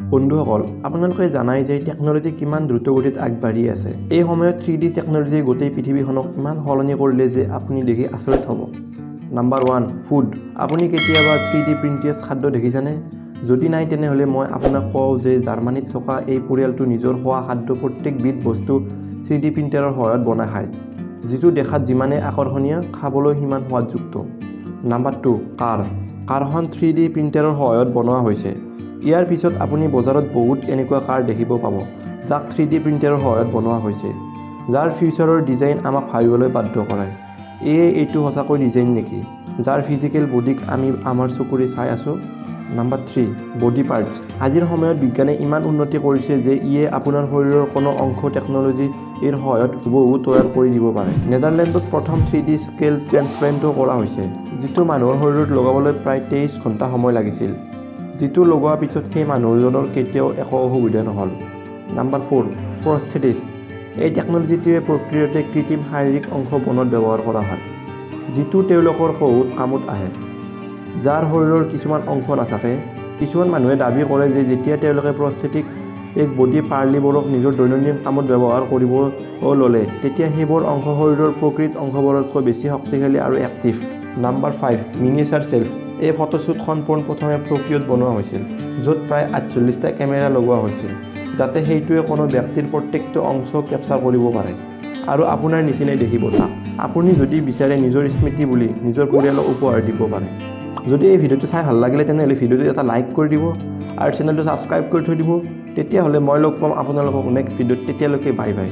বন্ধুসকল, আপোনালোকে জানাই যে টেকন'লজি কিমান দ্ৰুতগতিত আগবাঢ়ি আছে। এই সময়ত 3D টেকন'লজিয়ে গোটেই পৃথিৱীখনক ইমান সলনি কৰিলে যে আপুনি দেখি আচৰিত হ'ব। Number 1, food. আপুনি কেতিয়াবা 3D প্ৰিণ্টেড খাদ্য দেখিছেনে? যদি নাই তেনেহ'লে মই আপোনাক কওঁ যে জাৰ্মানীত থকা এই পৰিয়ালটো নিজৰ খোৱা খাদ্য প্ৰত্যেকবিধ বস্তু 3D প্ৰিণ্টাৰৰ সহায়ত বনাই খায়, যিটো দেখাত যিমানেই আকৰ্ষণীয়, খাবলৈ সিমান সোৱাদযুক্ত। নাম্বাৰ 2, কাৰ। কাৰখন 3D প্ৰিণ্টাৰৰ সহায়ত বনোৱা হৈছে। ইয়াৰ পিছত আপুনি বজাৰত বহুত এনেকুৱা কাৰ দেখিব পাব, যাক 3D প্ৰিণ্টাৰৰ সহায়ত বনোৱা হৈছে, যাৰ ফিউচাৰৰ ডিজাইন আমাক ভাবিবলৈ বাধ্য কৰায়। এইটো সঁচাকৈ ডিজাইন নেকি, যাৰ ফিজিকেল বডিক আমি আমাৰ চকুৰে চাই আছোঁ? Number 3, body parts. আজিৰ সময়ত বিজ্ঞানে ইমান উন্নতি কৰিছে যে ইয়ে আপোনাৰ শৰীৰৰ কোনো অংশ টেকন'লজিৰ সহায়ত হুবহু তৈয়াৰ কৰি দিব পাৰে। নেদাৰলেণ্ডত প্ৰথম 3D স্কেল ট্ৰেন্সপ্লেণ্টো কৰা হৈছে, যিটো মানুহৰ শৰীৰত লগাবলৈ প্ৰায় 23 ঘণ্টা সময় লাগিছিল, যিটো লগোৱাৰ পিছত সেই মানুহজনৰ কেতিয়াও একো অসুবিধা নহ'ল। Number 4, prosthetics. এই টেকন'লজিটোৱে প্ৰকৃততে কৃত্ৰিম শাৰীৰিক অংশ বনোৱাত ব্যৱহাৰ কৰা হয়, যিটো তেওঁলোকৰ বহুত কামত আহে, যাৰ শৰীৰৰ কিছুমান অংশ নাথাকে। কিছুমান মানুহে দাবী কৰে যে যেতিয়া তেওঁলোকে প্ৰস্থেটিক বডি পাৰ্টবোৰক নিজৰ দৈনন্দিন কামত ব্যৱহাৰ কৰিব ল'লে, তেতিয়া সেইবোৰ অংশ শৰীৰৰ প্ৰকৃত অংশবোৰতকৈ বেছি শক্তিশালী আৰু এক্টিভ। Number 5, miniature self. এই ফটোশ্বুটখন পোনপ্ৰথমে টকিঅ'ত বনোৱা হৈছিল, য'ত প্ৰায় 48টা কেমেৰা লগোৱা হৈছিল, যাতে সেইটোৱে কোনো ব্যক্তিৰ প্ৰত্যেকটো অংশ কেপচাৰ কৰিব পাৰে আৰু আপোনাৰ নিচিনাই দেখিব তাক। আপুনি যদি বিচাৰে নিজৰ স্মৃতি বুলি নিজৰ পৰিয়ালক উপহাৰ দিব পাৰে। যদি এই ভিডিঅ'টো চাই ভাল লাগিলে তেনেহ'লে ভিডিঅ'টো এটা লাইক কৰি দিব আৰু চেনেলটো ছাবস্ক্ৰাইব কৰি থৈ দিব। তেতিয়াহ'লে মই লগ পাম আপোনালোকক নেক্সট ভিডিঅ'ত। তেতিয়ালৈকে বাই বাই।